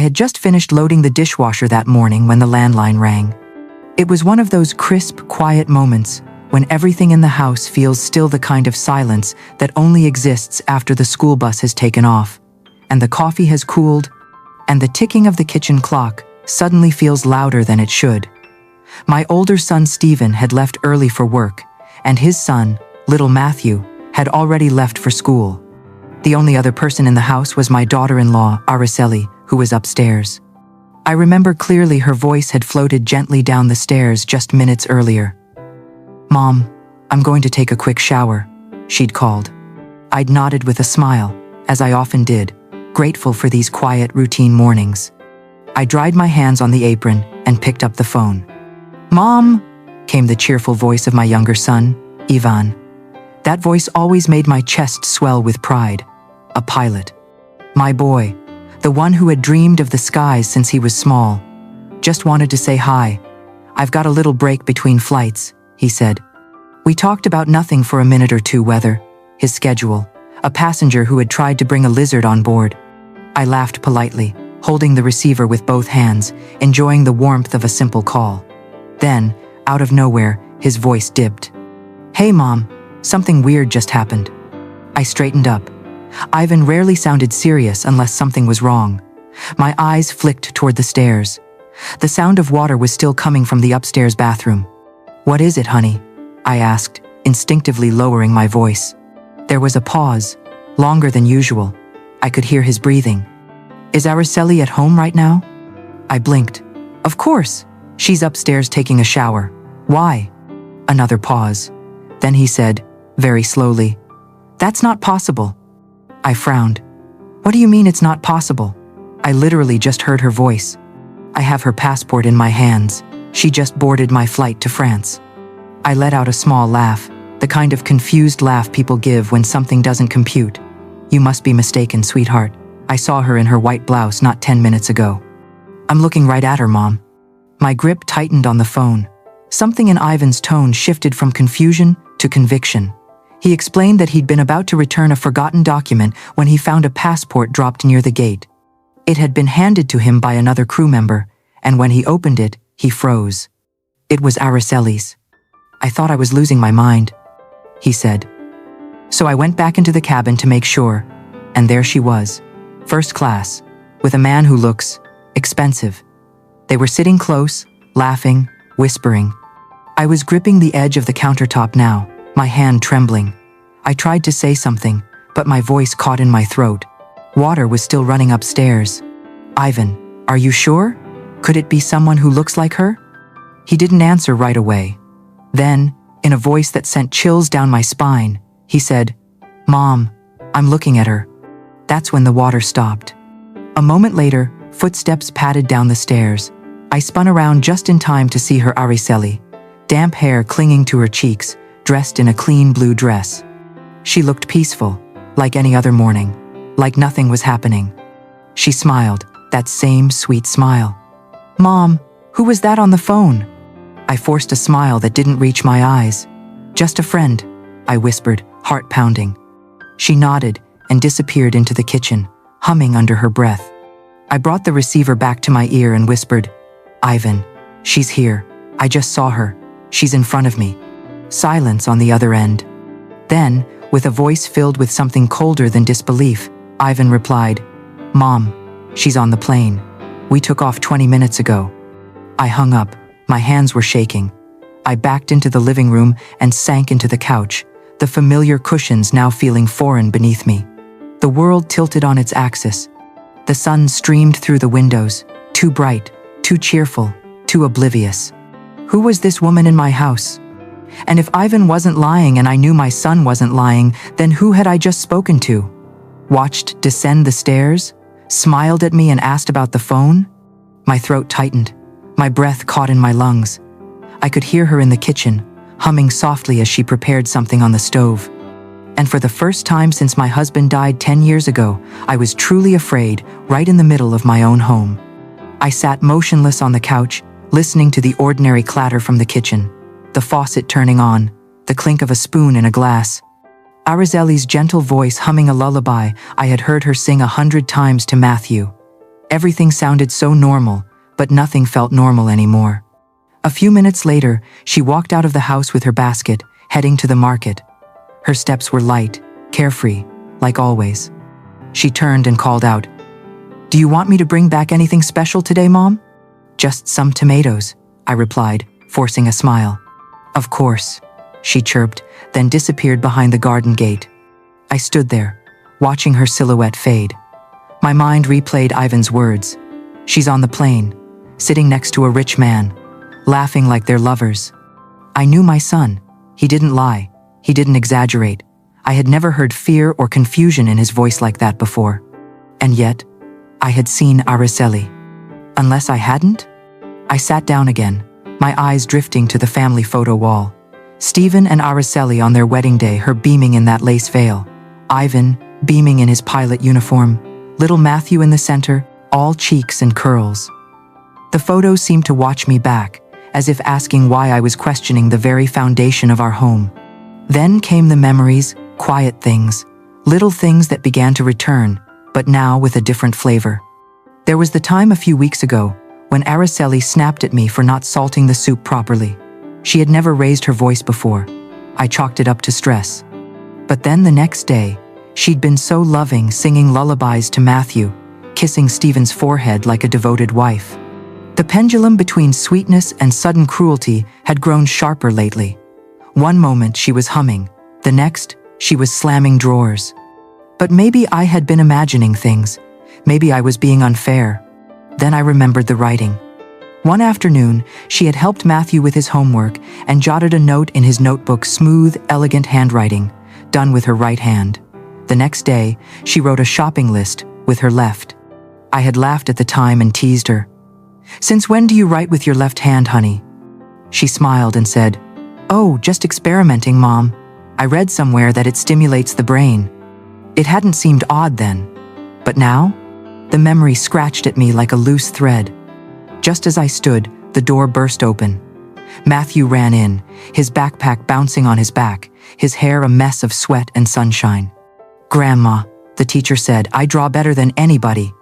had just finished loading the dishwasher that morning when the landline rang. It was one of those crisp, quiet moments when everything in the house feels still, the kind of silence that only exists after the school bus has taken off, and the coffee has cooled, and the ticking of the kitchen clock suddenly feels louder than it should. My older son Stephen had left early for work, and his son, little Matthew, had already left for school. The only other person in the house was my daughter-in-law, Araceli, who was upstairs. I remember clearly her voice had floated gently down the stairs just minutes earlier. "Mom, I'm going to take a quick shower," she'd called. I'd nodded with a smile, as I often did, grateful for these quiet, routine mornings. I dried my hands on the apron and picked up the phone. "Mom," came the cheerful voice of my younger son, Ivan. That voice always made my chest swell with pride. A pilot. My boy, the one who had dreamed of the skies since he was small. "Just wanted to say hi. I've got a little break between flights," he said. We talked about nothing for a minute or two: weather, his schedule, a passenger who had tried to bring a lizard on board. I laughed politely, holding the receiver with both hands, enjoying the warmth of a simple call. Then, out of nowhere, his voice dipped. "Hey Mom, something weird just happened." I straightened up. Ivan rarely sounded serious unless something was wrong. My eyes flicked toward the stairs. The sound of water was still coming from the upstairs bathroom. "What is it, honey?" I asked, instinctively lowering my voice. There was a pause, longer than usual. I could hear his breathing. "Is Araceli at home right now?" I blinked. "Of course. She's upstairs taking a shower. Why?" Another pause. Then he said, very slowly, "That's not possible." I frowned. "What do you mean it's not possible?" I literally just heard her voice. "I have her passport in my hands. She just boarded my flight to France." I let out a small laugh, the kind of confused laugh people give when something doesn't compute. "You must be mistaken, sweetheart. I saw her in her white blouse not 10 minutes ago." "I'm looking right at her, Mom." My grip tightened on the phone. Something in Ivan's tone shifted from confusion to conviction. He explained that he'd been about to return a forgotten document when he found a passport dropped near the gate. It had been handed to him by another crew member, and when he opened it, he froze. It was Araceli's. "I thought I was losing my mind," he said. So I went back into the cabin to make sure, and there she was, first class, with a man who looks expensive. They were sitting close, laughing, whispering. I was gripping the edge of the countertop now, my hand trembling. I tried to say something, but my voice caught in my throat. Water was still running upstairs. "Ivan, are you sure? Could it be someone who looks like her?" He didn't answer right away. Then, in a voice that sent chills down my spine, he said, "Mom, I'm looking at her." That's when the water stopped. A moment later, footsteps padded down the stairs. I spun around just in time to see her Araceli, damp hair clinging to her cheeks, dressed in a clean blue dress. She looked peaceful, like any other morning, like nothing was happening. She smiled, that same sweet smile. "Mom, who was that on the phone?" I forced a smile that didn't reach my eyes. "Just a friend," I whispered, heart pounding. She nodded and disappeared into the kitchen, humming under her breath. I brought the receiver back to my ear and whispered, "Ivan, she's here. I just saw her. She's in front of me." Silence on the other end. Then, with a voice filled with something colder than disbelief, Ivan replied, "Mom, she's on the plane. We took off 20 minutes ago." I hung up. My hands were shaking. I backed into the living room and sank into the couch, the familiar cushions now feeling foreign beneath me. The world tilted on its axis. The sun streamed through the windows, too bright, too cheerful, too oblivious. Who was this woman in my house? And if Ivan wasn't lying and I knew my son wasn't lying, then who had I just spoken to? Watched descend the stairs? Smiled at me and asked about the phone? My throat tightened. My breath caught in my lungs. I could hear her in the kitchen, humming softly as she prepared something on the stove. And for the first time since my husband died 10 years ago, I was truly afraid, right in the middle of my own home. I sat motionless on the couch, listening to the ordinary clatter from the kitchen, the faucet turning on, the clink of a spoon in a glass. Araceli's gentle voice humming a lullaby I had heard her sing 100 times to Matthew. Everything sounded so normal, but nothing felt normal anymore. A few minutes later, she walked out of the house with her basket, heading to the market. Her steps were light, carefree, like always. She turned and called out, "Do you want me to bring back anything special today, Mom?" "Just some tomatoes," I replied, forcing a smile. "Of course," she chirped, then disappeared behind the garden gate. I stood there, watching her silhouette fade. My mind replayed Ivan's words. She's on the plane, sitting next to a rich man, laughing like they're lovers. I knew my son. He didn't lie. He didn't exaggerate. I had never heard fear or confusion in his voice like that before. And yet, I had seen Araceli. Unless I hadn't? I sat down again, my eyes drifting to the family photo wall. Stephen and Araceli on their wedding day, her beaming in that lace veil. Ivan, beaming in his pilot uniform. Little Matthew in the center, all cheeks and curls. The photos seemed to watch me back, as if asking why I was questioning the very foundation of our home. Then came the memories, quiet things, little things that began to return, but now with a different flavor. There was the time a few weeks ago when Araceli snapped at me for not salting the soup properly. She had never raised her voice before. I chalked it up to stress. But then the next day, she'd been so loving, singing lullabies to Matthew, kissing Stephen's forehead like a devoted wife. The pendulum between sweetness and sudden cruelty had grown sharper lately. One moment she was humming, the next she was slamming drawers. But maybe I had been imagining things. Maybe I was being unfair. Then I remembered the writing. One afternoon, she had helped Matthew with his homework and jotted a note in his notebook, smooth, elegant handwriting, done with her right hand. The next day, she wrote a shopping list with her left. I had laughed at the time and teased her. "Since when do you write with your left hand, honey?" She smiled and said, "Oh, just experimenting, Mom. I read somewhere that it stimulates the brain." It hadn't seemed odd then. But now, the memory scratched at me like a loose thread. Just as I stood, the door burst open. Matthew ran in, his backpack bouncing on his back, his hair a mess of sweat and sunshine. "Grandma," the teacher said, "I draw better than anybody."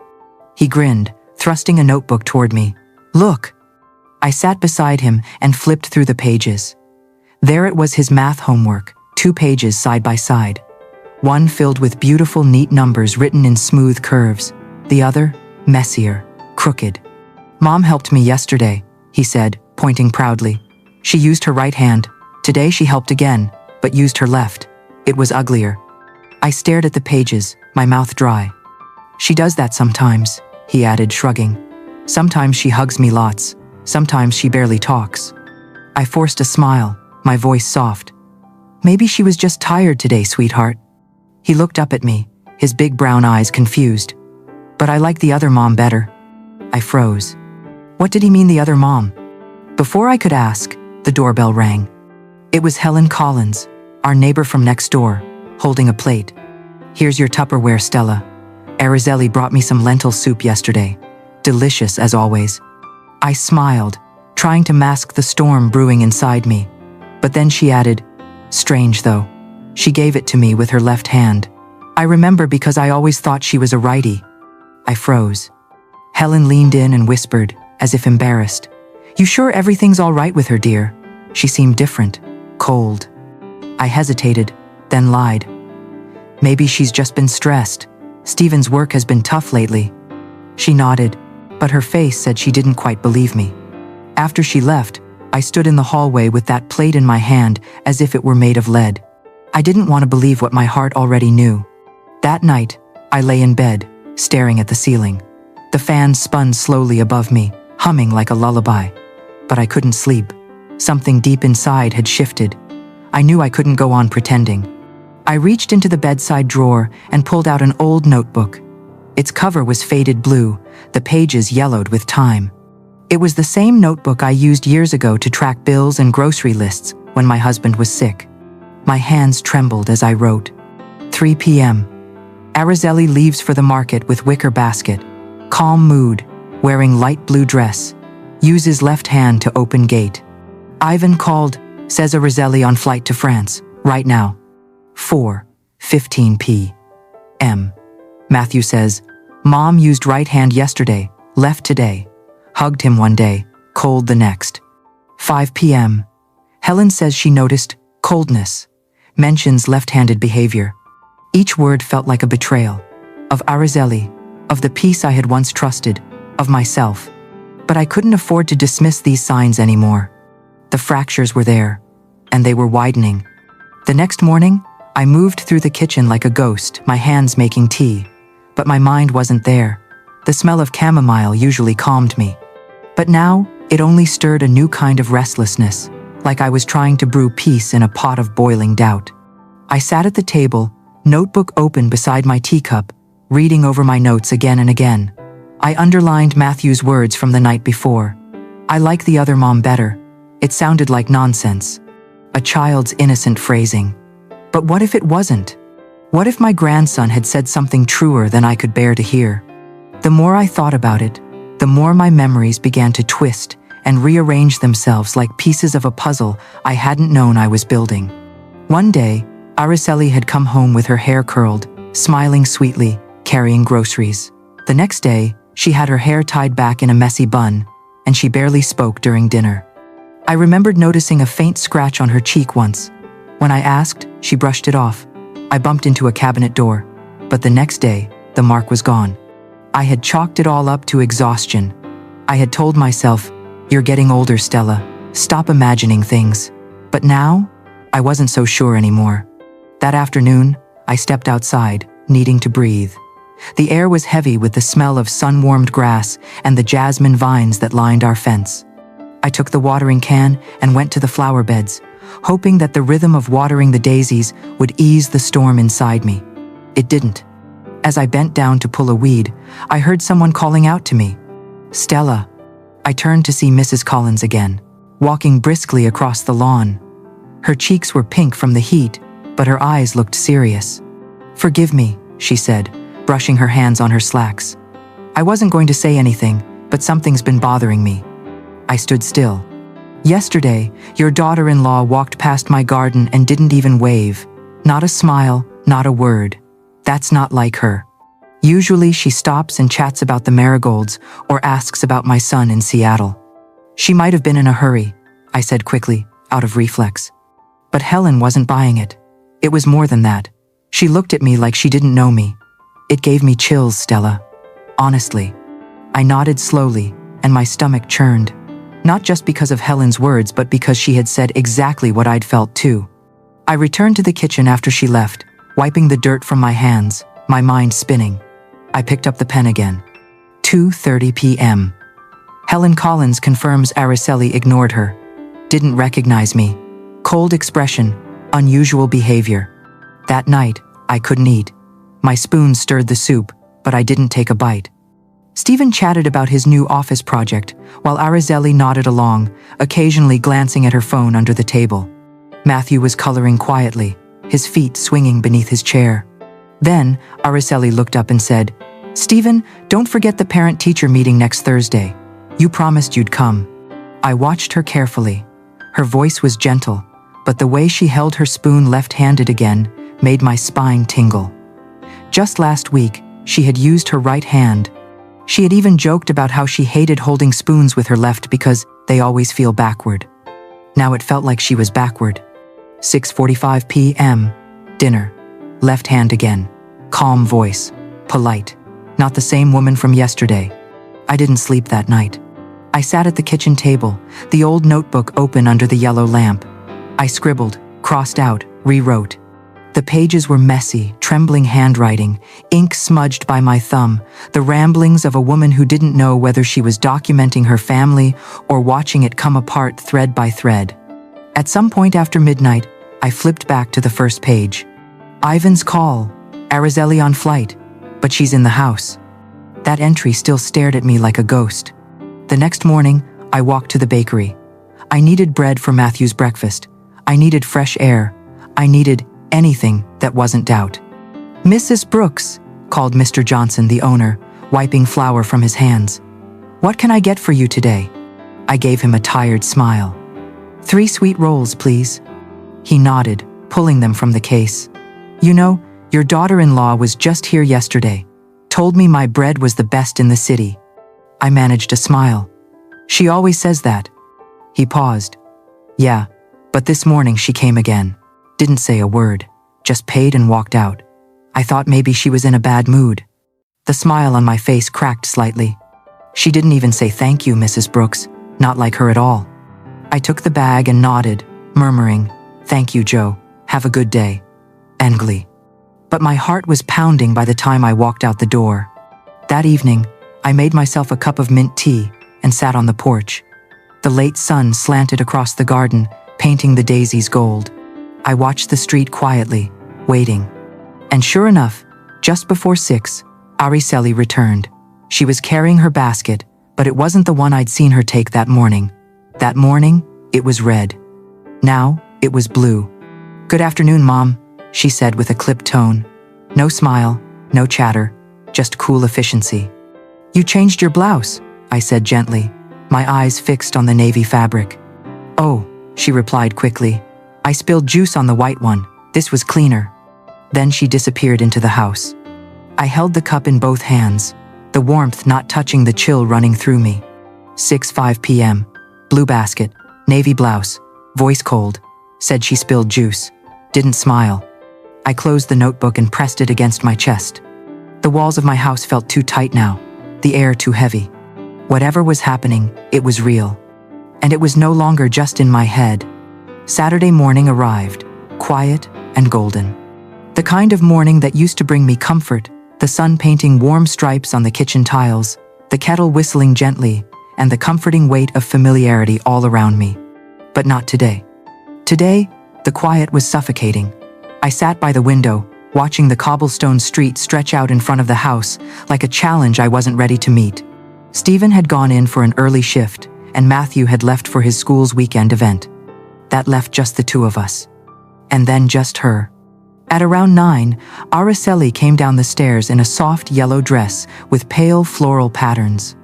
He grinned, thrusting a notebook toward me. "Look." I sat beside him and flipped through the pages. There it was, his math homework, 2 pages side by side. One filled with beautiful, neat numbers written in smooth curves. The other, messier, crooked. "Mom helped me yesterday," he said, pointing proudly. "She used her right hand. Today she helped again, but used her left. It was uglier." I stared at the pages, my mouth dry. "She does that sometimes," he added, shrugging. "Sometimes she hugs me lots. Sometimes she barely talks." I forced a smile, my voice soft. "Maybe she was just tired today, sweetheart." He looked up at me, his big brown eyes confused. "But I like the other mom better." I froze. What did he mean, the other mom? Before I could ask, the doorbell rang. It was Helen Collins, our neighbor from next door, holding a plate. "Here's your Tupperware, Stella. Araceli brought me some lentil soup yesterday. Delicious as always." I smiled, trying to mask the storm brewing inside me. But then she added, "Strange though. She gave it to me with her left hand. I remember because I always thought she was a righty." I froze. Helen leaned in and whispered, as if embarrassed, "You sure everything's all right with her, dear?" She seemed different, cold. I hesitated, then lied. "Maybe she's just been stressed. Stephen's work has been tough lately." She nodded, but her face said she didn't quite believe me. After she left, I stood in the hallway with that plate in my hand as if it were made of lead. I didn't want to believe what my heart already knew. That night, I lay in bed, staring at the ceiling. The fan spun slowly above me, humming like a lullaby. But I couldn't sleep. Something deep inside had shifted. I knew I couldn't go on pretending. I reached into the bedside drawer and pulled out an old notebook. Its cover was faded blue, the pages yellowed with time. It was the same notebook I used years ago to track bills and grocery lists when my husband was sick. My hands trembled as I wrote. 3 p.m. Araceli leaves for the market with wicker basket. Calm mood, wearing light blue dress. Uses left hand to open gate. Ivan called, says Araceli on flight to France, right now. 4:15 p.m. Matthew says, Mom used right hand yesterday, left today. Hugged him one day, cold the next. 5 p.m. Helen says she noticed coldness. Mentions left-handed behavior. Each word felt like a betrayal. Of Araceli, of the peace I had once trusted, of myself. But I couldn't afford to dismiss these signs anymore. The fractures were there, and they were widening. The next morning, I moved through the kitchen like a ghost, my hands making tea. But my mind wasn't there. The smell of chamomile usually calmed me. But now, it only stirred a new kind of restlessness, like I was trying to brew peace in a pot of boiling doubt. I sat at the table, notebook open beside my teacup, reading over my notes again and again. I underlined Matthew's words from the night before. I like the other mom better. It sounded like nonsense. A child's innocent phrasing. But what if it wasn't? What if my grandson had said something truer than I could bear to hear? The more I thought about it, the more my memories began to twist and rearrange themselves like pieces of a puzzle I hadn't known I was building. One day, Araceli had come home with her hair curled, smiling sweetly, carrying groceries. The next day, she had her hair tied back in a messy bun, and she barely spoke during dinner. I remembered noticing a faint scratch on her cheek once. When I asked, she brushed it off. I bumped into a cabinet door, but the next day, the mark was gone. I had chalked it all up to exhaustion. I had told myself, "You're getting older, Stella. Stop imagining things." But now, I wasn't so sure anymore. That afternoon, I stepped outside, needing to breathe. The air was heavy with the smell of sun-warmed grass and the jasmine vines that lined our fence. I took the watering can and went to the flower beds, hoping that the rhythm of watering the daisies would ease the storm inside me. It didn't. As I bent down to pull a weed, I heard someone calling out to me, "Stella." I turned to see Mrs. Collins again, walking briskly across the lawn. Her cheeks were pink from the heat, but her eyes looked serious. "Forgive me," she said, brushing her hands on her slacks. "I wasn't going to say anything, but something's been bothering me." I stood still. "Yesterday, your daughter-in-law walked past my garden and didn't even wave. Not a smile, not a word. That's not like her. Usually she stops and chats about the marigolds or asks about my son in Seattle." "She might have been in a hurry," I said quickly, out of reflex. But Helen wasn't buying it. It was more than that. She looked at me like she didn't know me. "It gave me chills, Stella. Honestly." I nodded slowly, and my stomach churned. Not just because of Helen's words, but because she had said exactly what I'd felt too. I returned to the kitchen after she left, wiping the dirt from my hands, my mind spinning. I picked up the pen again. 2:30 p.m. Helen Collins confirms Araceli ignored her. Didn't recognize me. Cold expression, unusual behavior. That night, I couldn't eat. My spoon stirred the soup, but I didn't take a bite. Stephen chatted about his new office project, while Araceli nodded along, occasionally glancing at her phone under the table. Matthew was coloring quietly, his feet swinging beneath his chair. Then, Araceli looked up and said, "Stephen, don't forget the parent-teacher meeting next Thursday. You promised you'd come." I watched her carefully. Her voice was gentle, but the way she held her spoon left-handed again made my spine tingle. Just last week, she had used her right hand. She had even joked about how she hated holding spoons with her left because they always feel backward. Now it felt like she was backward. 6:45 p.m. Dinner. Left hand again. Calm voice. Polite. Not the same woman from yesterday. I didn't sleep that night. I sat at the kitchen table, the old notebook open under the yellow lamp. I scribbled, crossed out, rewrote. The pages were messy, trembling handwriting, ink smudged by my thumb, the ramblings of a woman who didn't know whether she was documenting her family or watching it come apart thread by thread. At some point after midnight, I flipped back to the first page. Ivan's call, Araceli on flight, but she's in the house. That entry still stared at me like a ghost. The next morning, I walked to the bakery. I needed bread for Matthew's breakfast. I needed fresh air. I needed anything that wasn't doubt. "Mrs. Brooks," called Mr. Johnson, the owner, wiping flour from his hands. "What can I get for you today?" I gave him a tired smile. "3 sweet rolls, please." He nodded, pulling them from the case. "You know, your daughter-in-law was just here yesterday. Told me my bread was the best in the city. I managed a smile. She always says that. He paused. Yeah, but this morning she came again. Didn't say a word, just paid and walked out. I thought maybe she was in a bad mood. The smile on my face cracked slightly. She didn't even say thank you, Mrs. Brooks, not like her at all. I took the bag and nodded, murmuring, thank you, Joe, have a good day. Angly. But my heart was pounding by the time I walked out the door. That evening, I made myself a cup of mint tea and sat on the porch. The late sun slanted across the garden, painting the daisies gold. I watched the street quietly, waiting. And sure enough, just before 6, Araceli returned. She was carrying her basket, but it wasn't the one I'd seen her take that morning. That morning, it was red. Now, it was blue. Good afternoon, Mom, she said with a clipped tone. No smile, no chatter, just cool efficiency. You changed your blouse, I said gently, my eyes fixed on the navy fabric. Oh, she replied quickly. I spilled juice on the white one. This was cleaner. Then she disappeared into the house. I held the cup in both hands, the warmth not touching the chill running through me. 6:05 p.m. Blue basket, navy blouse, voice cold, said she spilled juice. Didn't smile. I closed the notebook and pressed it against my chest. The walls of my house felt too tight now, the air too heavy. Whatever was happening, it was real. And it was no longer just in my head. Saturday morning arrived, quiet and golden. The kind of morning that used to bring me comfort, the sun painting warm stripes on the kitchen tiles, the kettle whistling gently, and the comforting weight of familiarity all around me. But not today. Today, the quiet was suffocating. I sat by the window, watching the cobblestone street stretch out in front of the house like a challenge I wasn't ready to meet. Stephen had gone in for an early shift, and Matthew had left for his school's weekend event. That left just the two of us. And then just her. At around 9, Araceli came down the stairs in a soft yellow dress with pale floral patterns.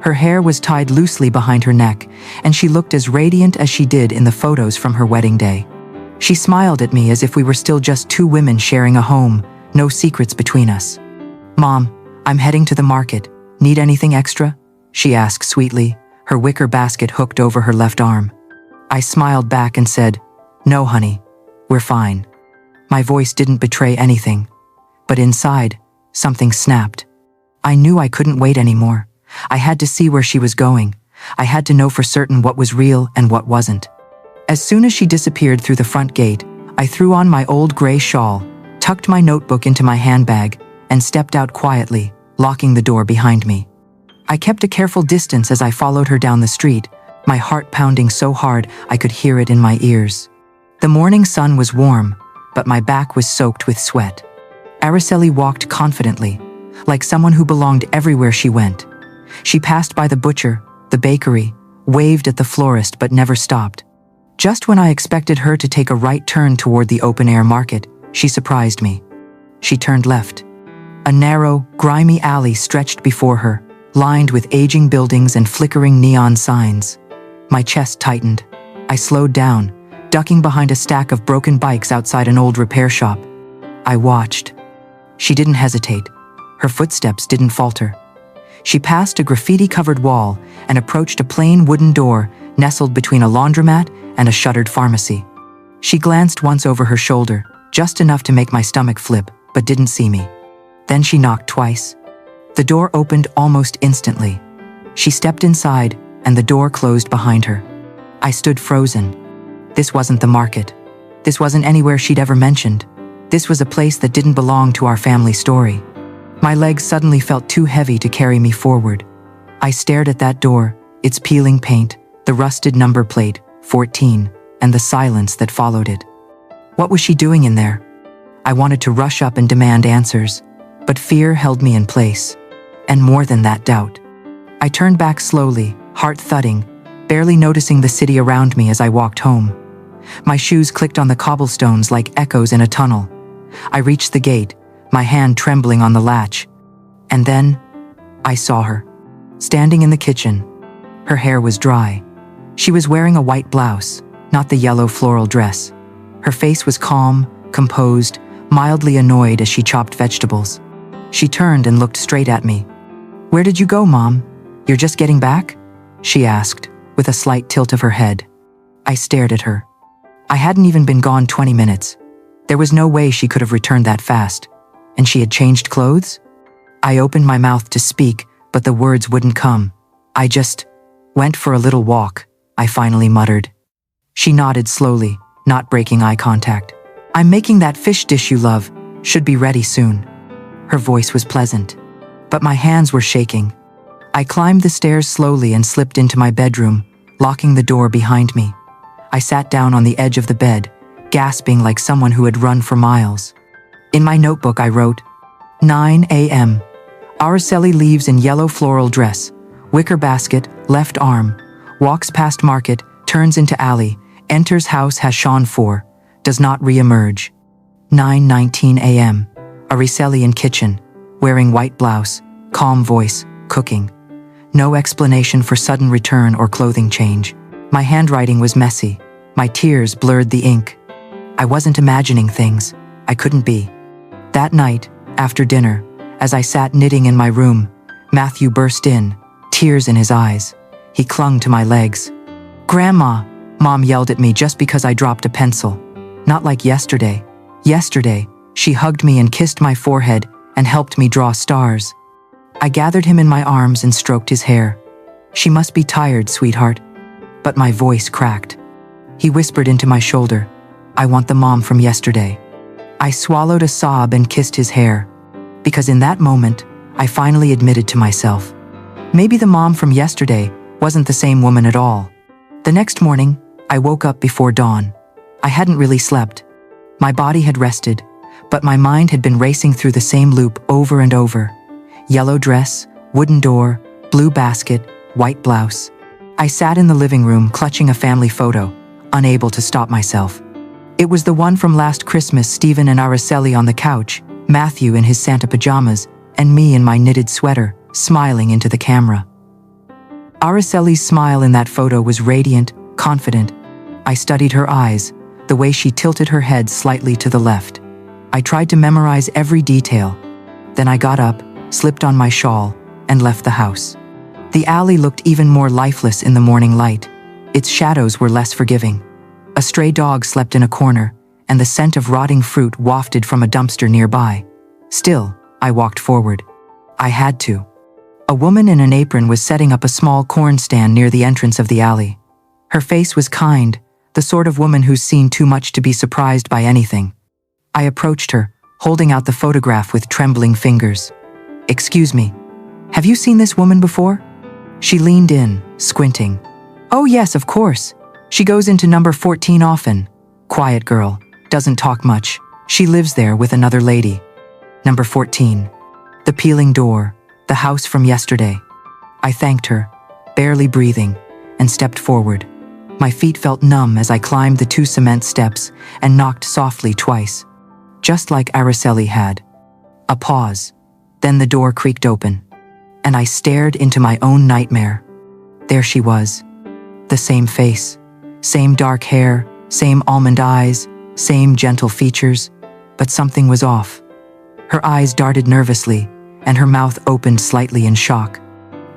Her hair was tied loosely behind her neck, and she looked as radiant as she did in the photos from her wedding day. She smiled at me as if we were still just two women sharing a home, no secrets between us. Mom, I'm heading to the market. Need anything extra? She asked sweetly, her wicker basket hooked over her left arm. I smiled back and said, No, honey, we're fine. My voice didn't betray anything, but inside, something snapped. I knew I couldn't wait anymore. I had to see where she was going. I had to know for certain what was real and what wasn't. As soon as she disappeared through the front gate, I threw on my old gray shawl, tucked my notebook into my handbag, and stepped out quietly, locking the door behind me. I kept a careful distance as I followed her down the street, my heart pounding so hard I could hear it in my ears. The morning sun was warm, but my back was soaked with sweat. Araceli walked confidently, like someone who belonged everywhere she went. She passed by the butcher, the bakery, waved at the florist but never stopped. Just when I expected her to take a right turn toward the open-air market, she surprised me. She turned left. A narrow, grimy alley stretched before her, lined with aging buildings and flickering neon signs. My chest tightened. I slowed down, ducking behind a stack of broken bikes outside an old repair shop. I watched. She didn't hesitate. Her footsteps didn't falter. She passed a graffiti-covered wall and approached a plain wooden door nestled between a laundromat and a shuttered pharmacy. She glanced once over her shoulder, just enough to make my stomach flip, but didn't see me. Then she knocked twice. The door opened almost instantly. She stepped inside, and the door closed behind her. I stood frozen. This wasn't the market. This wasn't anywhere she'd ever mentioned. This was a place that didn't belong to our family story. My legs suddenly felt too heavy to carry me forward. I stared at that door, its peeling paint, the rusted number plate, 14, and the silence that followed it. What was she doing in there? I wanted to rush up and demand answers, but fear held me in place. And more than that, doubt. I turned back slowly, heart thudding, barely noticing the city around me as I walked home. My shoes clicked on the cobblestones like echoes in a tunnel. I reached the gate, my hand trembling on the latch. And then, I saw her, standing in the kitchen. Her hair was dry. She was wearing a white blouse, not the yellow floral dress. Her face was calm, composed, mildly annoyed as she chopped vegetables. She turned and looked straight at me. "Where did you go, Mom? You're just getting back?" she asked, with a slight tilt of her head. I stared at her. I hadn't even been gone 20 minutes. There was no way she could have returned that fast. And she had changed clothes? I opened my mouth to speak, but the words wouldn't come. "I just went for a little walk," I finally muttered. She nodded slowly, not breaking eye contact. "I'm making that fish dish you love. Should be ready soon." Her voice was pleasant, but my hands were shaking. I climbed the stairs slowly and slipped into my bedroom, locking the door behind me. I sat down on the edge of the bed, gasping like someone who had run for miles. In my notebook I wrote, 9 a.m. Araceli leaves in yellow floral dress, wicker basket, left arm, walks past market, turns into alley, enters house has Sean 4, does not re-emerge. 9:19 a.m. Araceli in kitchen, wearing white blouse, calm voice, cooking. No explanation for sudden return or clothing change. My handwriting was messy. My tears blurred the ink. I wasn't imagining things. I couldn't be. That night, after dinner, as I sat knitting in my room, Matthew burst in, tears in his eyes. He clung to my legs. "Grandma," Mom yelled at me just because I dropped a pencil. Not like yesterday. Yesterday, she hugged me and kissed my forehead and helped me draw stars. I gathered him in my arms and stroked his hair. "She must be tired, sweetheart." But my voice cracked. He whispered into my shoulder, "I want the mom from yesterday." I swallowed a sob and kissed his hair, because in that moment, I finally admitted to myself. Maybe the mom from yesterday wasn't the same woman at all. The next morning, I woke up before dawn. I hadn't really slept. My body had rested, but my mind had been racing through the same loop over and over. Yellow dress, wooden door, blue basket, white blouse. I sat in the living room clutching a family photo, unable to stop myself. It was the one from last Christmas, Stephen and Araceli on the couch, Matthew in his Santa pajamas, and me in my knitted sweater, smiling into the camera. Araceli's smile in that photo was radiant, confident. I studied her eyes, the way she tilted her head slightly to the left. I tried to memorize every detail. Then I got up, slipped on my shawl, and left the house. The alley looked even more lifeless in the morning light. Its shadows were less forgiving. A stray dog slept in a corner, and the scent of rotting fruit wafted from a dumpster nearby. Still, I walked forward. I had to. A woman in an apron was setting up a small corn stand near the entrance of the alley. Her face was kind, the sort of woman who's seen too much to be surprised by anything. I approached her, holding out the photograph with trembling fingers. "Excuse me, have you seen this woman before?" She leaned in, squinting. "Oh yes, of course. She goes into number 14 often. Quiet girl, doesn't talk much. She lives there with another lady." Number 14. The peeling door, the house from yesterday. I thanked her, barely breathing, and stepped forward. My feet felt numb as I climbed the 2 cement steps and knocked softly twice, just like Araceli had. A pause. Then the door creaked open, and I stared into my own nightmare. There she was. The same face, same dark hair, same almond eyes, same gentle features, but something was off. Her eyes darted nervously, and her mouth opened slightly in shock.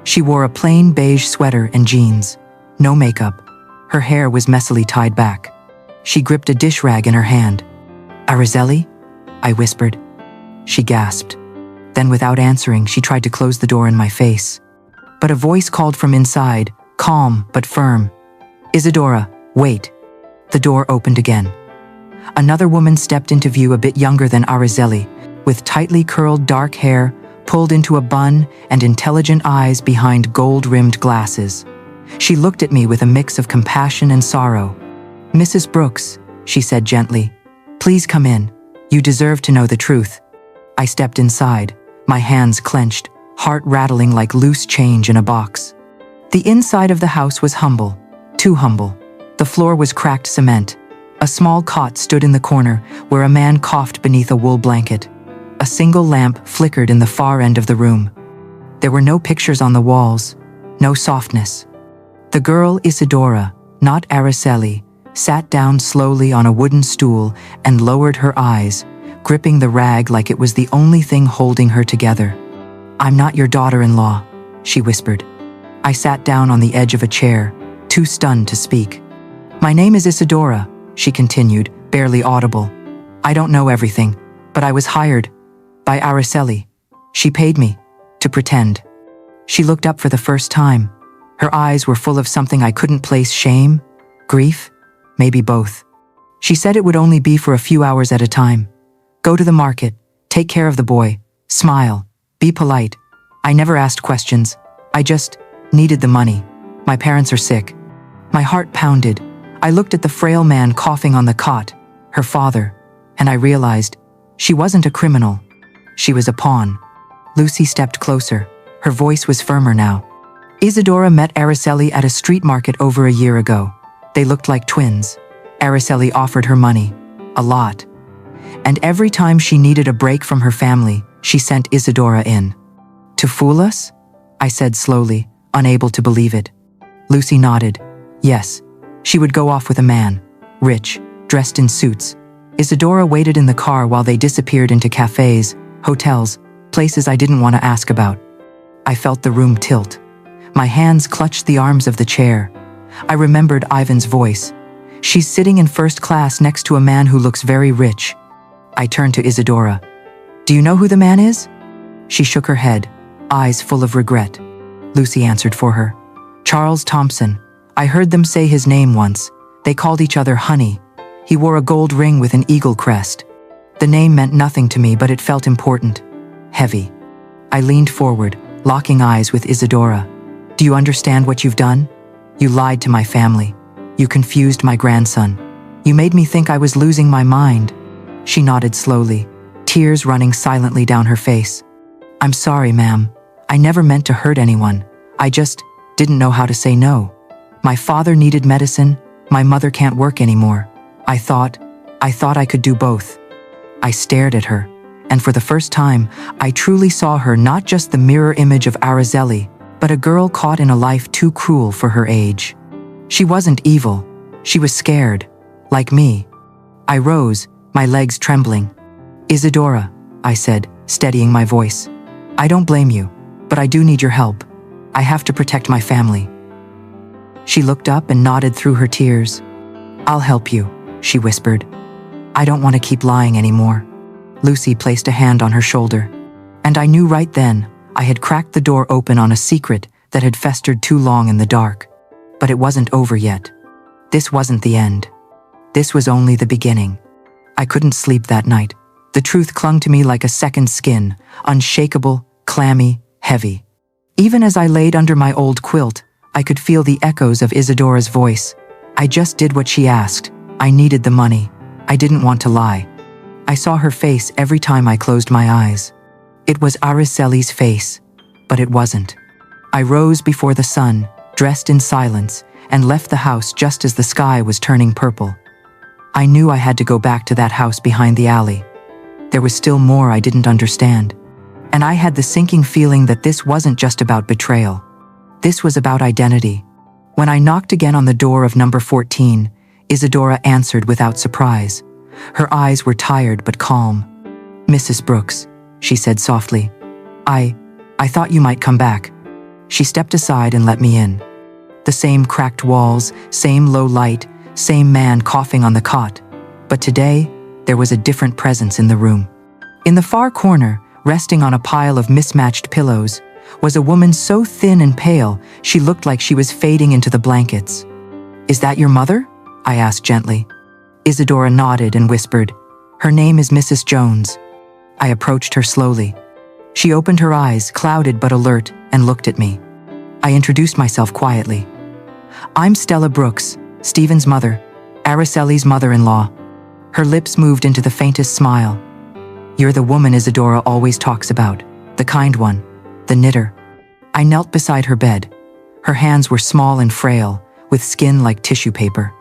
She wore a plain beige sweater and jeans, no makeup. Her hair was messily tied back. She gripped a dish rag in her hand. "Araceli?" I whispered. She gasped. Then without answering, she tried to close the door in my face. But a voice called from inside, calm but firm. "Isadora, wait." The door opened again. Another woman stepped into view, a bit younger than Araceli, with tightly curled dark hair, pulled into a bun, and intelligent eyes behind gold-rimmed glasses. She looked at me with a mix of compassion and sorrow. "Mrs. Brooks," she said gently, "please come in. You deserve to know the truth." I stepped inside, my hands clenched, heart rattling like loose change in a box. The inside of the house was humble, too humble. The floor was cracked cement. A small cot stood in the corner where a man coughed beneath a wool blanket. A single lamp flickered in the far end of the room. There were no pictures on the walls, no softness. The girl Isadora, not Araceli, sat down slowly on a wooden stool and lowered her eyes, gripping the rag like it was the only thing holding her together. "I'm not your daughter-in-law," she whispered. I sat down on the edge of a chair, too stunned to speak. "My name is Isadora," she continued, barely audible. "I don't know everything, but I was hired by Araceli. She paid me to pretend." She looked up for the first time. Her eyes were full of something I couldn't place: shame, grief, maybe both. She said it would only be for a few hours at a time. "Go to the market, take care of the boy, smile, be polite." I never asked questions. I just needed the money. My parents are sick. My heart pounded. I looked at the frail man coughing on the cot, her father, and I realized she wasn't a criminal. She was a pawn. Lucy stepped closer. Her voice was firmer now. "Isadora met Araceli at a street market over a year ago. They looked like twins. Araceli offered her money. A lot. And every time she needed a break from her family, she sent Isadora in. To fool us?" I said slowly, unable to believe it. Lucy nodded. "Yes. She would go off with a man. Rich, dressed in suits. Isadora waited in the car while they disappeared into cafes, hotels, places I didn't want to ask about." I felt the room tilt. My hands clutched the arms of the chair. I remembered Ivan's voice. "She's sitting in first class next to a man who looks very rich." I turned to Isadora. "Do you know who the man is?" She shook her head, eyes full of regret. Lucy answered for her. "Charles Thompson. I heard them say his name once. They called each other Honey. He wore a gold ring with an eagle crest. The name meant nothing to me, but it felt important. Heavy." I leaned forward, locking eyes with Isadora. "Do you understand what you've done? You lied to my family. You confused my grandson. You made me think I was losing my mind." She nodded slowly, tears running silently down her face. "I'm sorry, ma'am. I never meant to hurt anyone. I just didn't know how to say no. My father needed medicine. My mother can't work anymore. I thought I could do both." I stared at her, and for the first time, I truly saw her not just the mirror image of Araceli, but a girl caught in a life too cruel for her age. She wasn't evil. She was scared, like me. I rose, my legs trembling. "Isadora," I said, steadying my voice. "I don't blame you, but I do need your help. I have to protect my family." She looked up and nodded through her tears. "I'll help you," she whispered. "I don't want to keep lying anymore." Lucy placed a hand on her shoulder, and I knew right then I had cracked the door open on a secret that had festered too long in the dark. But it wasn't over yet. This wasn't the end. This was only the beginning. I couldn't sleep that night. The truth clung to me like a second skin, unshakable, clammy, heavy. Even as I laid under my old quilt, I could feel the echoes of Isadora's voice. I just did what she asked. I needed the money. I didn't want to lie. I saw her face every time I closed my eyes. It was Araceli's face, but it wasn't. I rose before the sun, dressed in silence, and left the house just as the sky was turning purple. I knew I had to go back to that house behind the alley. There was still more I didn't understand. And I had the sinking feeling that this wasn't just about betrayal. This was about identity. When I knocked again on the door of number 14, Isadora answered without surprise. Her eyes were tired but calm. "Mrs. Brooks," she said softly. I thought you might come back." She stepped aside and let me in. The same cracked walls, same low light, same man coughing on the cot. But today, there was a different presence in the room. In the far corner, resting on a pile of mismatched pillows, was a woman so thin and pale she looked like she was fading into the blankets. "Is that your mother?" I asked gently. Isadora nodded and whispered, "Her name is Mrs. Jones." I approached her slowly. She opened her eyes, clouded but alert, and looked at me. I introduced myself quietly. "I'm Stella Brooks, Stephen's mother, Araceli's mother-in-law." Her lips moved into the faintest smile. "You're the woman Isadora always talks about, the kind one, the knitter." I knelt beside her bed. Her hands were small and frail, with skin like tissue paper.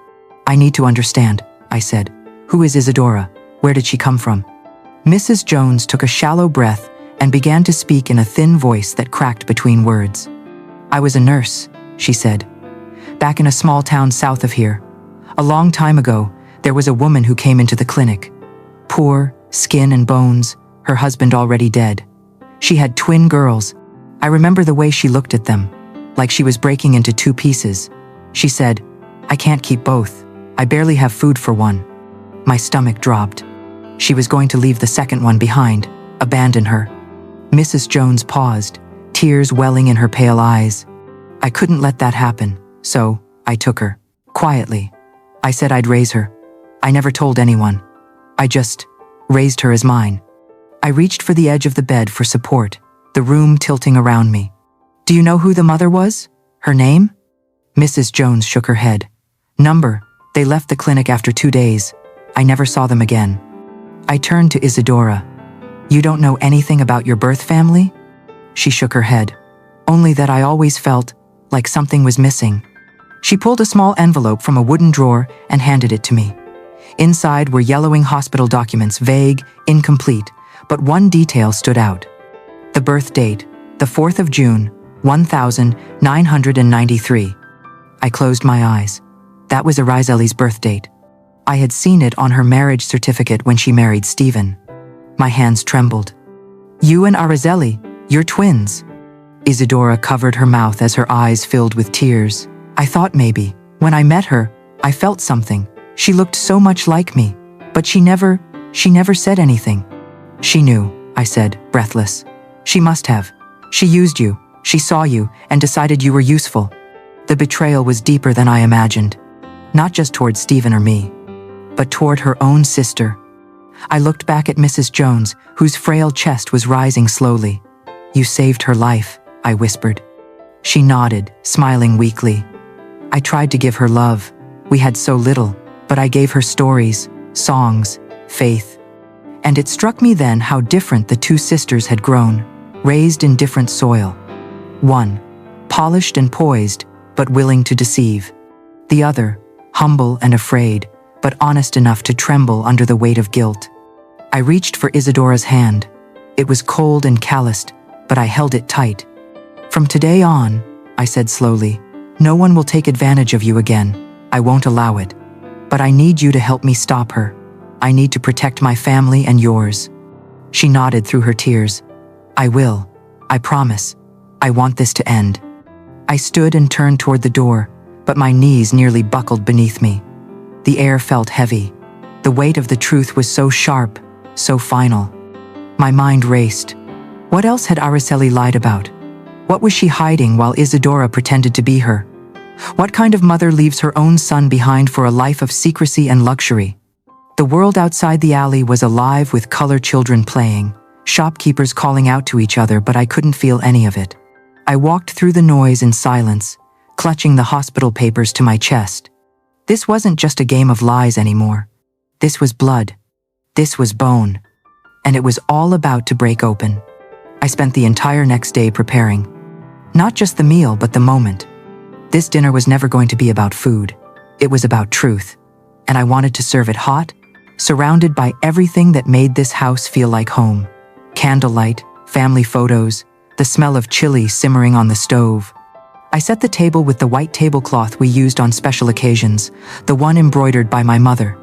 "I need to understand," I said. "Who is Isadora? Where did she come from?" Mrs. Jones took a shallow breath and began to speak in a thin voice that cracked between words. "I was a nurse," she said, "back in a small town south of here. A long time ago, there was a woman who came into the clinic. Poor, skin and bones, her husband already dead. She had twin girls. I remember the way she looked at them, like she was breaking into two pieces. She said, "I can't keep both. I barely have food for one." My stomach dropped. She was going to leave the second one behind, abandon her. Mrs. Jones paused, tears welling in her pale eyes. I couldn't let that happen, so I took her. Quietly. I said I'd raise her. I never told anyone. I just raised her as mine. I reached for the edge of the bed for support, the room tilting around me. "Do you know who the mother was? Her name?" Mrs. Jones shook her head. "Number. They left the clinic after 2 days. I never saw them again." I turned to Isadora. "You don't know anything about your birth family?" She shook her head. "Only that I always felt like something was missing." She pulled a small envelope from a wooden drawer and handed it to me. Inside were yellowing hospital documents, vague, incomplete, but one detail stood out. The birth date, the 4th of June, 1993. I closed my eyes. That was Araceli's birth date. I had seen it on her marriage certificate when she married Stephen. My hands trembled. "You and Araceli, you're twins." Isadora covered her mouth as her eyes filled with tears. I thought maybe, when I met her, I felt something. She looked so much like me, but she never said anything. "She knew," I said, breathless. "She must have. She used you, she saw you, and decided you were useful." The betrayal was deeper than I imagined. Not just toward Stephen or me, but toward her own sister. I looked back at Mrs. Jones, whose frail chest was rising slowly. "You saved her life," I whispered. She nodded, smiling weakly. I tried to give her love. We had so little, but I gave her stories, songs, faith. And it struck me then how different the two sisters had grown, raised in different soil. One, polished and poised, but willing to deceive. The other, humble and afraid, but honest enough to tremble under the weight of guilt. I reached for Isadora's hand. It was cold and calloused, but I held it tight. "From today on," I said slowly, "no one will take advantage of you again. I won't allow it. But I need you to help me stop her. I need to protect my family and yours." She nodded through her tears. "I will. I promise. I want this to end." I stood and turned toward the door, but my knees nearly buckled beneath me. The air felt heavy. The weight of the truth was so sharp, so final. My mind raced. What else had Araceli lied about? What was she hiding while Isadora pretended to be her? What kind of mother leaves her own son behind for a life of secrecy and luxury? The world outside the alley was alive with color children playing, shopkeepers calling out to each other, but I couldn't feel any of it. I walked through the noise in silence, clutching the hospital papers to my chest. This wasn't just a game of lies anymore. This was blood. This was bone. And it was all about to break open. I spent the entire next day preparing. Not just the meal, but the moment. This dinner was never going to be about food. It was about truth. And I wanted to serve it hot, surrounded by everything that made this house feel like home. Candlelight, family photos, the smell of chili simmering on the stove. I set the table with the white tablecloth we used on special occasions, the one embroidered by my mother.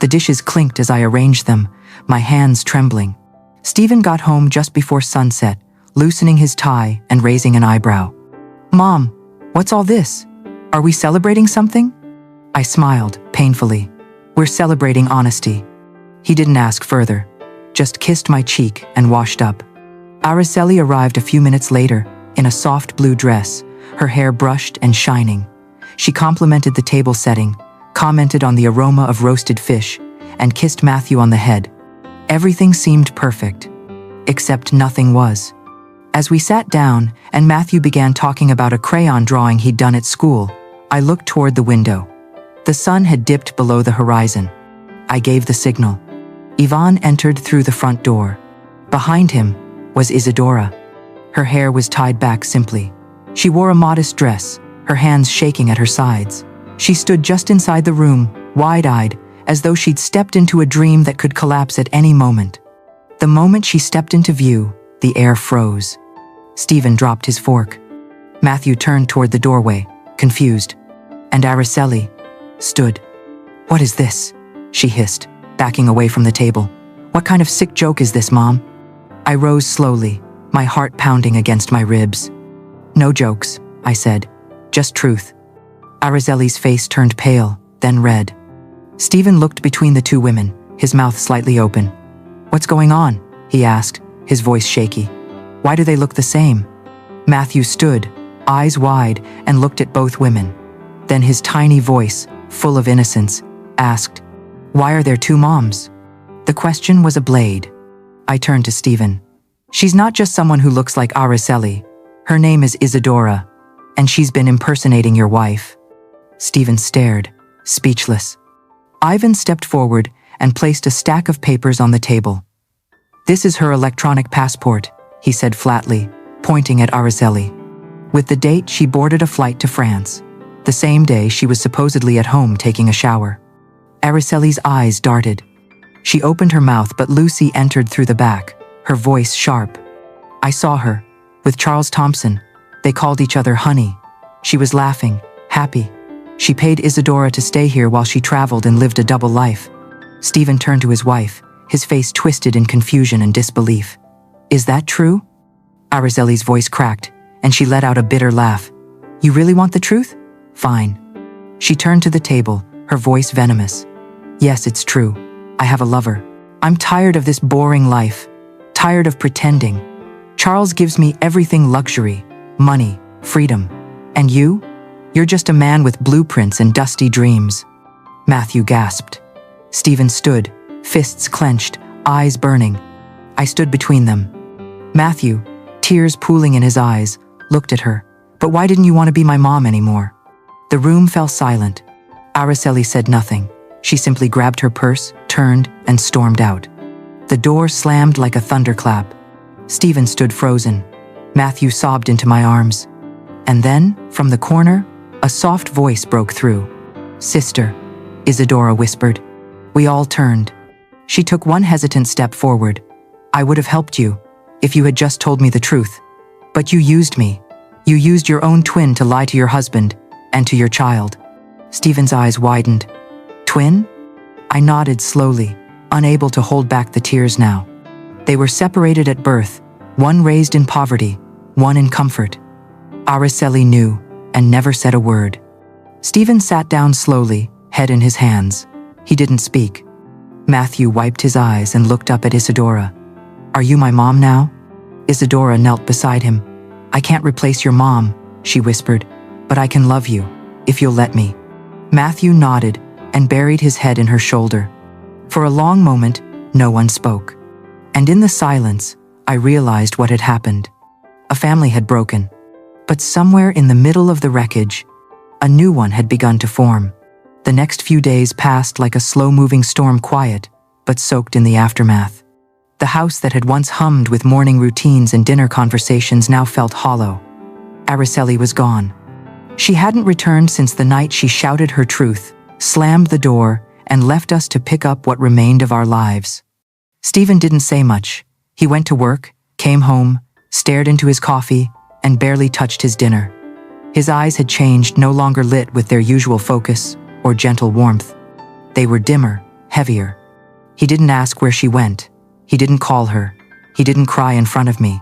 The dishes clinked as I arranged them, my hands trembling. Stephen got home just before sunset, loosening his tie and raising an eyebrow. "Mom, what's all this? Are we celebrating something?" I smiled, painfully. "We're celebrating honesty." He didn't ask further, just kissed my cheek and washed up. Araceli arrived a few minutes later, in a soft blue dress, her hair brushed and shining. She complimented the table setting, commented on the aroma of roasted fish, and kissed Matthew on the head. Everything seemed perfect, except nothing was. As we sat down and Matthew began talking about a crayon drawing he'd done at school, I looked toward the window. The sun had dipped below the horizon. I gave the signal. Ivan entered through the front door. Behind him was Isadora. Her hair was tied back simply. She wore a modest dress, her hands shaking at her sides. She stood just inside the room, wide-eyed, as though she'd stepped into a dream that could collapse at any moment. The moment she stepped into view, the air froze. Stephen dropped his fork. Matthew turned toward the doorway, confused. And Araceli stood. "What is this?" she hissed, backing away from the table. What kind of sick joke is this, Mom? I rose slowly, my heart pounding against my ribs. No jokes, I said. Just truth. Arazelli's face turned pale, then red. Stephen looked between the two women, his mouth slightly open. What's going on? He asked, his voice shaky. Why do they look the same? Matthew stood, eyes wide, and looked at both women. Then his tiny voice, full of innocence, asked, Why are there two moms? The question was a blade. I turned to Stephen. She's not just someone who looks like Araceli. Her name is Isadora, and she's been impersonating your wife. Stephen stared, speechless. Ivan stepped forward and placed a stack of papers on the table. This is her electronic passport, he said flatly, pointing at Araceli. With the date, she boarded a flight to France. The same day, she was supposedly at home taking a shower. Araceli's eyes darted. She opened her mouth, but Lucy entered through the back, her voice sharp. I saw her, with Charles Thompson. They called each other honey. She was laughing, happy. She paid Isadora to stay here while she traveled and lived a double life. Stephen turned to his wife, his face twisted in confusion and disbelief. Is that true? Araceli's voice cracked, and she let out a bitter laugh. You really want the truth? Fine. She turned to the table, her voice venomous. Yes, it's true. I have a lover. I'm tired of this boring life. Tired of pretending. Charles gives me everything: luxury, money, freedom. And you? You're just a man with blueprints and dusty dreams. Matthew gasped. Stephen stood, fists clenched, eyes burning. I stood between them. Matthew, tears pooling in his eyes, looked at her. But why didn't you want to be my mom anymore? The room fell silent. Araceli said nothing. She simply grabbed her purse, turned, and stormed out. The door slammed like a thunderclap. Stephen stood frozen. Matthew sobbed into my arms. And then, from the corner, a soft voice broke through. Sister, Isadora whispered. We all turned. She took one hesitant step forward. I would have helped you, if you had just told me the truth. But you used me. You used your own twin to lie to your husband, and to your child. Stephen's eyes widened. Twin? I nodded slowly, unable to hold back the tears now. They were separated at birth, one raised in poverty, one in comfort. Araceli knew, and never said a word. Stephen sat down slowly, head in his hands. He didn't speak. Matthew wiped his eyes and looked up at Isadora. Are you my mom now? Isadora knelt beside him. I can't replace your mom, she whispered, but I can love you, if you'll let me. Matthew nodded and buried his head in her shoulder. For a long moment, no one spoke. And in the silence, I realized what had happened. A family had broken. But somewhere in the middle of the wreckage, a new one had begun to form. The next few days passed like a slow-moving storm, quiet, but soaked in the aftermath. The house that had once hummed with morning routines and dinner conversations now felt hollow. Araceli was gone. She hadn't returned since the night she shouted her truth, slammed the door, and left us to pick up what remained of our lives. Stephen didn't say much. He went to work, came home, stared into his coffee, and barely touched his dinner. His eyes had changed, no longer lit with their usual focus or gentle warmth. They were dimmer, heavier. He didn't ask where she went. He didn't call her. He didn't cry in front of me.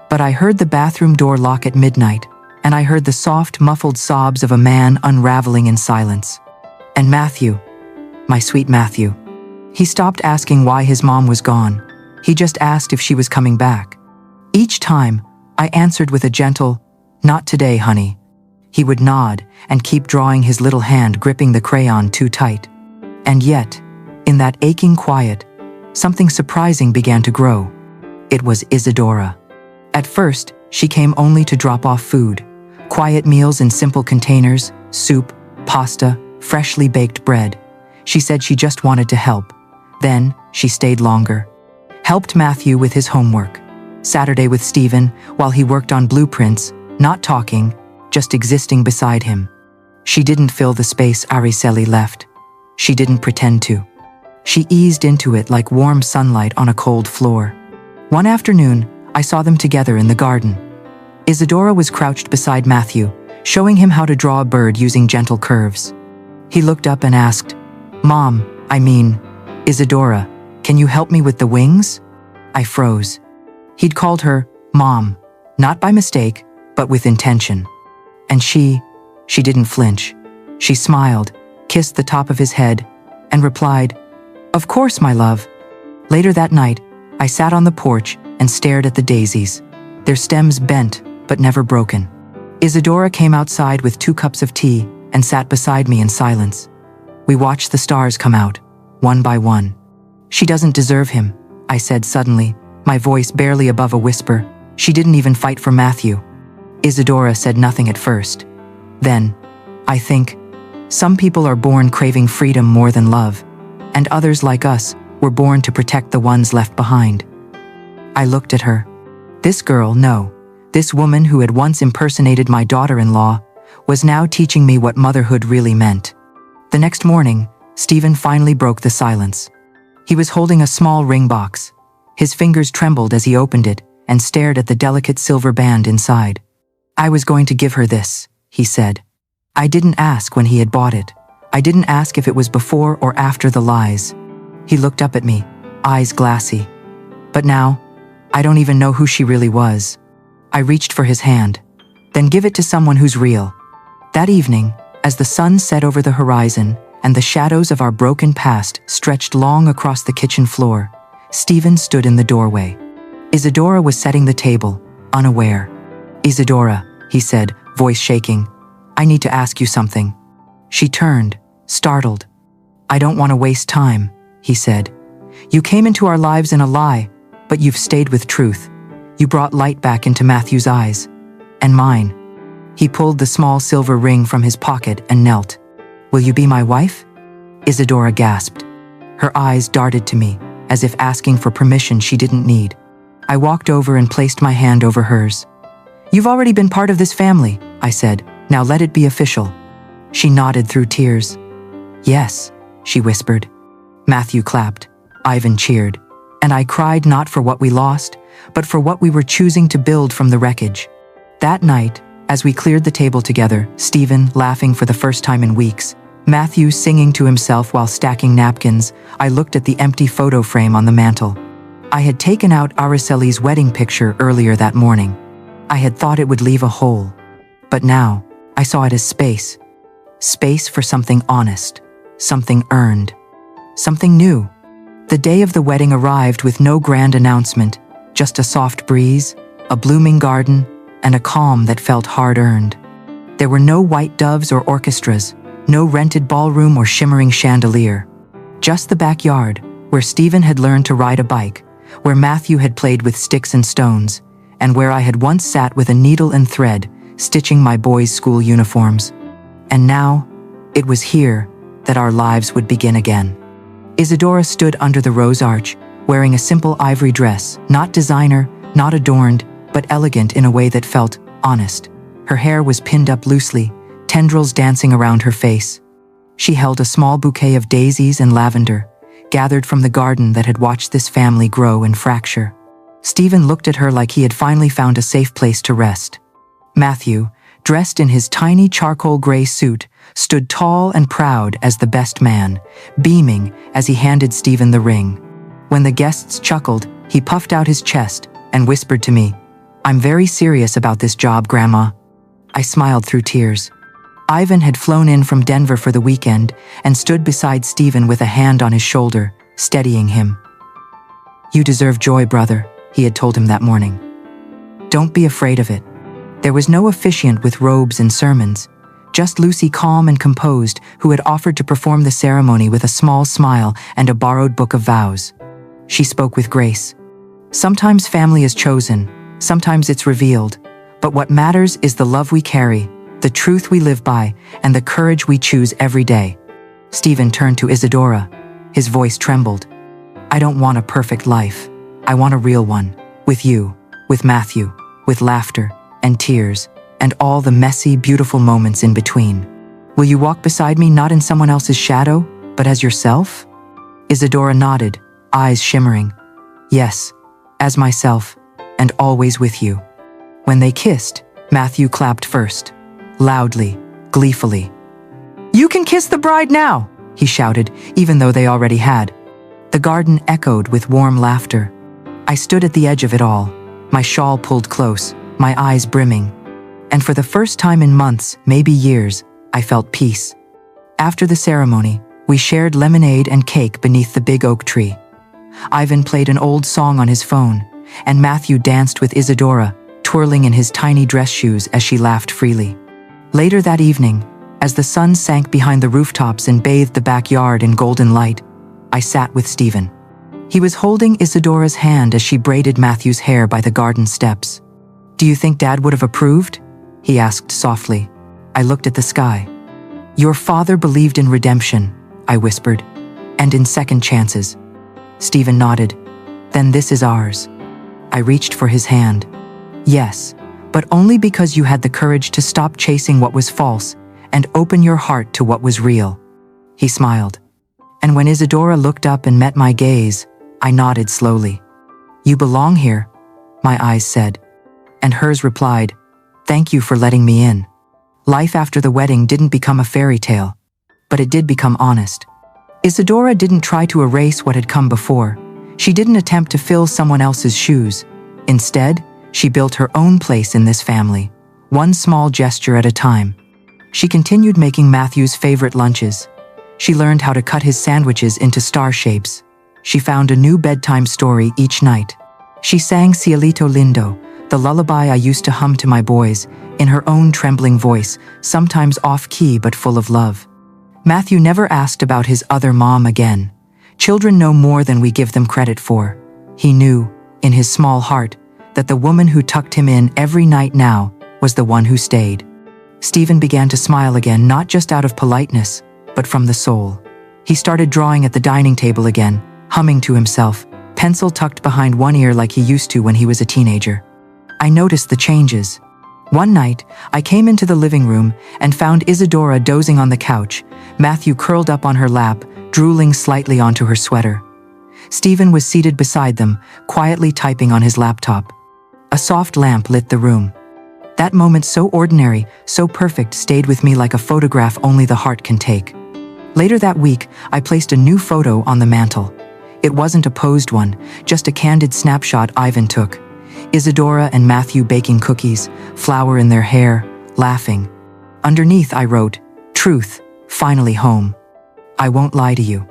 But I heard the bathroom door lock at midnight, and I heard the soft, muffled sobs of a man unraveling in silence. And Matthew, my sweet Matthew. He stopped asking why his mom was gone. He just asked if she was coming back. Each time, I answered with a gentle, "Not today, honey." He would nod and keep drawing, his little hand gripping the crayon too tight. And yet, in that aching quiet, something surprising began to grow. It was Isadora. At first, she came only to drop off food. Quiet meals in simple containers, soup, pasta, freshly baked bread. She said she just wanted to help. Then, she stayed longer. Helped Matthew with his homework. Saturday with Stephen, while he worked on blueprints, not talking, just existing beside him. She didn't fill the space Araceli left. She didn't pretend to. She eased into it like warm sunlight on a cold floor. One afternoon, I saw them together in the garden. Isadora was crouched beside Matthew, showing him how to draw a bird using gentle curves. He looked up and asked, Isadora, Can you help me with the wings? I froze. He'd called her Mom, not by mistake, but with intention. And she didn't flinch. She smiled, kissed the top of his head, and replied, "Of course, my love." Later that night, I sat on the porch and stared at the daisies, their stems bent but never broken. Isadora came outside with 2 cups of tea and sat beside me in silence. We watched the stars come out, one by one. "She doesn't deserve him," I said suddenly, my voice barely above a whisper. "She didn't even fight for Matthew." Isadora said nothing at first. Then, "I think some people are born craving freedom more than love, and others like us were born to protect the ones left behind." I looked at her. This girl, no, this woman who had once impersonated my daughter-in-law, was now teaching me what motherhood really meant. The next morning, Stephen finally broke the silence. He was holding a small ring box. His fingers trembled as he opened it and stared at the delicate silver band inside. "I was going to give her this," he said. I didn't ask when he had bought it. I didn't ask if it was before or after the lies. He looked up at me, eyes glassy. But now, I don't even know who she really was. I reached for his hand. "Then give it to someone who's real." That evening, as the sun set over the horizon and the shadows of our broken past stretched long across the kitchen floor, Stephen stood in the doorway. Isadora was setting the table, unaware. "Isadora," he said, voice shaking, "I need to ask you something." She turned, startled. "I don't want to waste time," he said. "You came into our lives in a lie, but you've stayed with truth. You brought light back into Matthew's eyes. And mine." He pulled the small silver ring from his pocket and knelt. "Will you be my wife?" Isadora gasped. Her eyes darted to me, as if asking for permission she didn't need. I walked over and placed my hand over hers. "You've already been part of this family," I said. "Now let it be official." She nodded through tears. "Yes," she whispered. Matthew clapped. Ivan cheered. And I cried not for what we lost, but for what we were choosing to build from the wreckage. That night, as we cleared the table together, Stephen laughing for the first time in weeks, Matthew singing to himself while stacking napkins, I looked at the empty photo frame on the mantel. I had taken out Araceli's wedding picture earlier that morning. I had thought it would leave a hole. But now, I saw it as space. Space for something honest, something earned, something new. The day of the wedding arrived with no grand announcement, just a soft breeze, a blooming garden, and a calm that felt hard-earned. There were no white doves or orchestras, no rented ballroom or shimmering chandelier. Just the backyard, where Stephen had learned to ride a bike, where Matthew had played with sticks and stones, and where I had once sat with a needle and thread, stitching my boys' school uniforms. And now, it was here that our lives would begin again. Isadora stood under the rose arch, wearing a simple ivory dress, not designer, not adorned, but elegant in a way that felt honest. Her hair was pinned up loosely, tendrils dancing around her face. She held a small bouquet of daisies and lavender, gathered from the garden that had watched this family grow and fracture. Stephen looked at her like he had finally found a safe place to rest. Matthew, dressed in his tiny charcoal gray suit, stood tall and proud as the best man, beaming as he handed Stephen the ring. When the guests chuckled, he puffed out his chest and whispered to me, "I'm very serious about this job, Grandma." I smiled through tears. Ivan had flown in from Denver for the weekend and stood beside Stephen with a hand on his shoulder, steadying him. "You deserve joy, brother," he had told him that morning. "Don't be afraid of it." There was no officiant with robes and sermons, just Lucy, calm and composed, who had offered to perform the ceremony with a small smile and a borrowed book of vows. She spoke with grace. "Sometimes family is chosen, sometimes it's revealed, but what matters is the love we carry, the truth we live by, and the courage we choose every day." Stephen turned to Isadora. His voice trembled. "I don't want a perfect life. I want a real one, with you, with Matthew, with laughter and tears, and all the messy, beautiful moments in between. Will you walk beside me not in someone else's shadow, but as yourself?" Isadora nodded, eyes shimmering. "Yes, as myself, and always with you." When they kissed, Matthew clapped first, loudly, gleefully. "You can kiss the bride now," he shouted, even though they already had. The garden echoed with warm laughter. I stood at the edge of it all, my shawl pulled close, my eyes brimming. And for the first time in months, maybe years, I felt peace. After the ceremony, we shared lemonade and cake beneath the big oak tree. Ivan played an old song on his phone, and Matthew danced with Isadora, twirling in his tiny dress shoes as she laughed freely. Later that evening, as the sun sank behind the rooftops and bathed the backyard in golden light, I sat with Stephen. He was holding Isadora's hand as she braided Matthew's hair by the garden steps. "Do you think Dad would have approved?" he asked softly. I looked at the sky. "Your father believed in redemption," I whispered, "and in second chances." Stephen nodded. "Then this is ours." I reached for his hand. "Yes, but only because you had the courage to stop chasing what was false and open your heart to what was real." He smiled. And when Isadora looked up and met my gaze, I nodded slowly. "You belong here," my eyes said. And hers replied, "Thank you for letting me in." Life after the wedding didn't become a fairy tale, but it did become honest. Isadora didn't try to erase what had come before. She didn't attempt to fill someone else's shoes. Instead, she built her own place in this family, one small gesture at a time. She continued making Matthew's favorite lunches. She learned how to cut his sandwiches into star shapes. She found a new bedtime story each night. She sang Cielito Lindo, the lullaby I used to hum to my boys, in her own trembling voice, sometimes off-key but full of love. Matthew never asked about his other mom again. Children know more than we give them credit for. He knew, in his small heart, that the woman who tucked him in every night now was the one who stayed. Stephen began to smile again, not just out of politeness, but from the soul. He started drawing at the dining table again, humming to himself, pencil tucked behind one ear like he used to when he was a teenager. I noticed the changes. One night, I came into the living room and found Isadora dozing on the couch, Matthew curled up on her lap, drooling slightly onto her sweater. Stephen was seated beside them, quietly typing on his laptop. A soft lamp lit the room. That moment, so ordinary, so perfect, stayed with me like a photograph only the heart can take. Later that week, I placed a new photo on the mantle. It wasn't a posed one, just a candid snapshot Ivan took. Isadora and Matthew baking cookies, flour in their hair, laughing. Underneath I wrote, "Truth, finally home. I won't lie to you."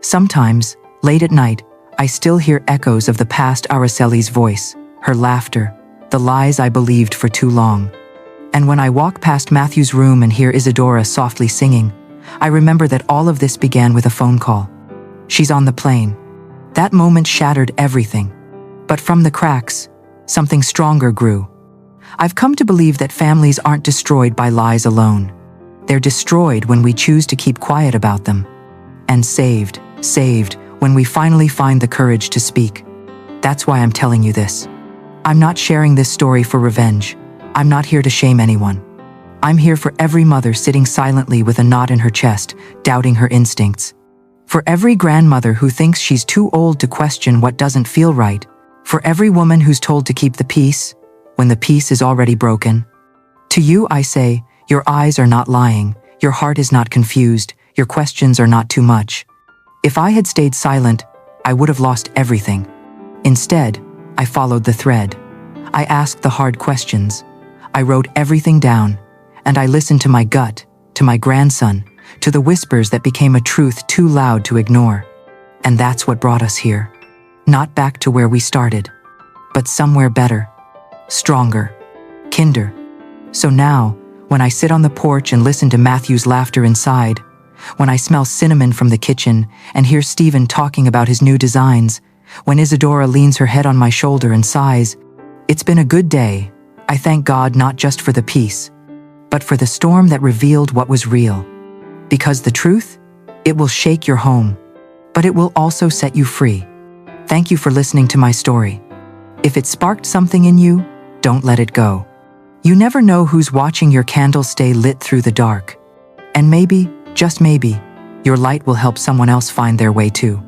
Sometimes, late at night, I still hear echoes of the past Araceli's voice, her laughter, the lies I believed for too long. And when I walk past Matthew's room and hear Isadora softly singing, I remember that all of this began with a phone call. "She's on the plane." That moment shattered everything. But from the cracks, something stronger grew. I've come to believe that families aren't destroyed by lies alone. They're destroyed when we choose to keep quiet about them. And saved when we finally find the courage to speak. That's why I'm telling you this. I'm not sharing this story for revenge. I'm not here to shame anyone. I'm here for every mother sitting silently with a knot in her chest, doubting her instincts. For every grandmother who thinks she's too old to question what doesn't feel right. For every woman who's told to keep the peace when the peace is already broken. To you I say, your eyes are not lying, your heart is not confused, your questions are not too much. If I had stayed silent, I would have lost everything. Instead, I followed the thread. I asked the hard questions. I wrote everything down, and I listened to my gut, to my grandson, to the whispers that became a truth too loud to ignore. And that's what brought us here. Not back to where we started, but somewhere better, stronger, kinder. So now, when I sit on the porch and listen to Matthew's laughter inside, when I smell cinnamon from the kitchen and hear Stephen talking about his new designs, when Isadora leans her head on my shoulder and sighs, "It's been a good day. I thank God not just for the peace, but for the storm that revealed what was real. Because the truth, it will shake your home, but it will also set you free." Thank you for listening to my story. If it sparked something in you, don't let it go. You never know who's watching your candle stay lit through the dark. And maybe, just maybe, your light will help someone else find their way too.